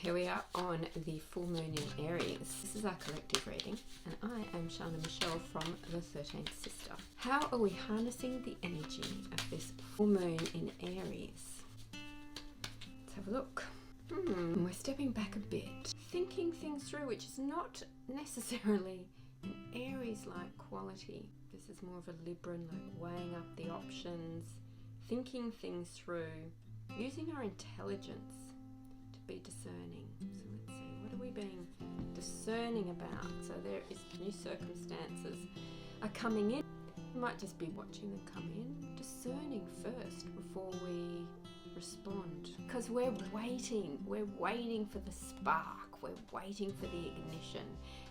Here we are on the full moon in Aries. This is our collective reading, and I am Shana Michelle from the 13th Sister. How are we harnessing the energy of this full moon in Aries? Let's have a look. We're stepping back a bit, thinking things through, which is not necessarily an Aries-like quality. This is more of a Libran, like weighing up the options, thinking things through, using our intelligence to be discerning. So let's see, what are we being discerning about? So there is new circumstances are coming in. You might just be watching them come in, discerning first before we respond. Because we're waiting for the spark, we're waiting for the ignition,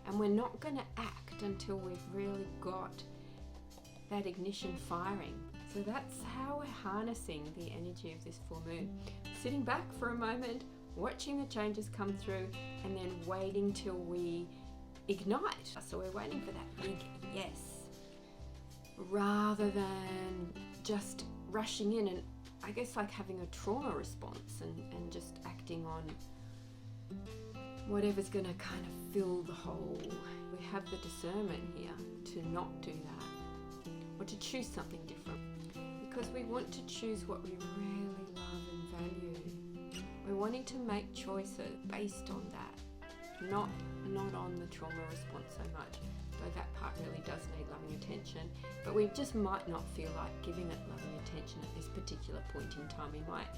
and we're not going to act until we've really got that ignition firing. So that's how we're harnessing the energy of this full moon. Sitting back for a moment, watching the changes come through, and then waiting till we ignite. So we're waiting for that big yes, rather than just rushing in and I guess like having a trauma response and just acting on whatever's going to kind of fill the hole. We have the discernment here to not do that, or to choose something different, because we want to choose what we really love and value. We're wanting to make choices based on that, not on the trauma response so much, though that part really does need loving attention, but we just might not feel like giving it loving attention at this particular point in time. We might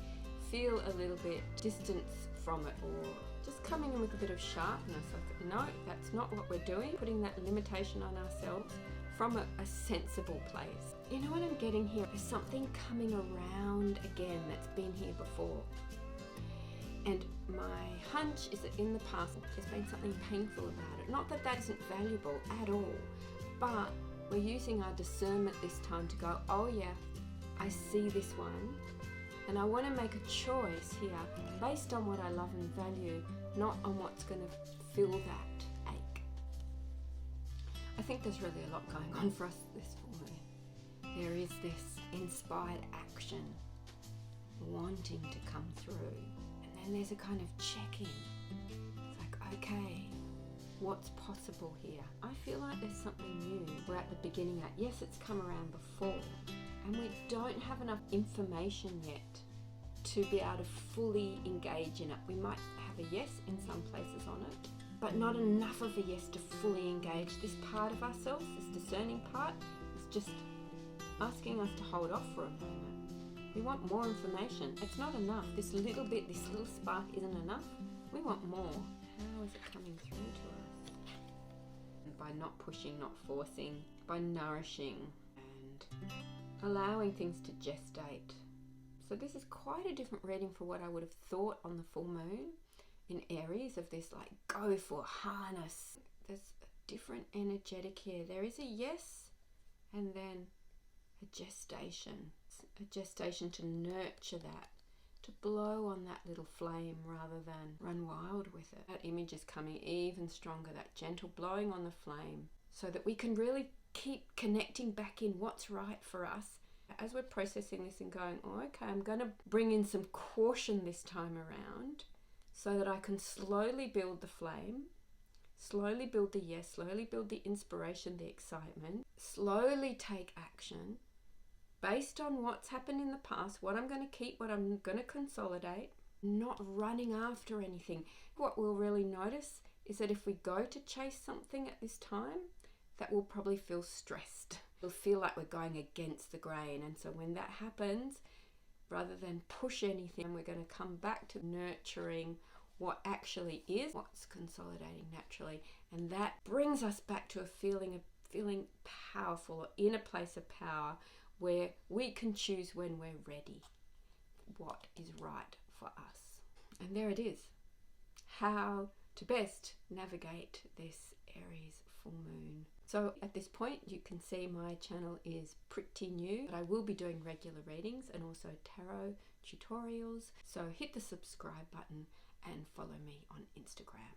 feel a little bit distance from it, or just coming in with a bit of sharpness, like, no, that's not what we're doing, putting that limitation on ourselves from a sensible place. You know what I'm getting here? There's something coming around again that's been here before. And my hunch is that in the past there's been something painful about it. Not that that isn't valuable at all, but we're using our discernment this time to go, oh yeah, I see this one, and I want to make a choice here based on what I love and value, not on what's going to fill that ache. I think there's really a lot going on for us this full moon. There is this inspired action wanting to come through. And there's a kind of check-in. It's like, okay, what's possible here? I feel like there's something new. We're at the beginning of, yes, it's come around before, and we don't have enough information yet to be able to fully engage in it. We might have a yes in some places on it, but not enough of a yes to fully engage. This part of ourselves, this discerning part, is just asking us to hold off for a moment. We want more information. It's not enough. This little bit, this little spark isn't enough. We want more. How is it coming through to us? By not pushing, not forcing, by nourishing and allowing things to gestate. So this is quite a different reading for what I would have thought on the full moon in Aries, of this like go for harness. There's a different energetic here. There is a yes and then a gestation. A gestation to nurture that, to blow on that little flame rather than run wild with it. That image is coming even stronger, that gentle blowing on the flame, so that we can really keep connecting back in what's right for us. As we're processing this and going, oh, okay, I'm going to bring in some caution this time around so that I can slowly build the flame, slowly build the yes, slowly build the inspiration, the excitement, slowly take action based on what's happened in the past, what I'm going to keep, what I'm going to consolidate, not running after anything. What we'll really notice is that if we go to chase something at this time, that we'll probably feel stressed. We'll feel like we're going against the grain. And so when that happens, rather than push anything, we're going to come back to nurturing what actually is, what's consolidating naturally. And that brings us back to a feeling powerful, or in a place of power, where we can choose when we're ready what is right for us. And there it is, how to best navigate this Aries full moon. So at this point you can see my channel is pretty new, but I will be doing regular readings and also tarot tutorials. So hit the subscribe button and follow me on Instagram.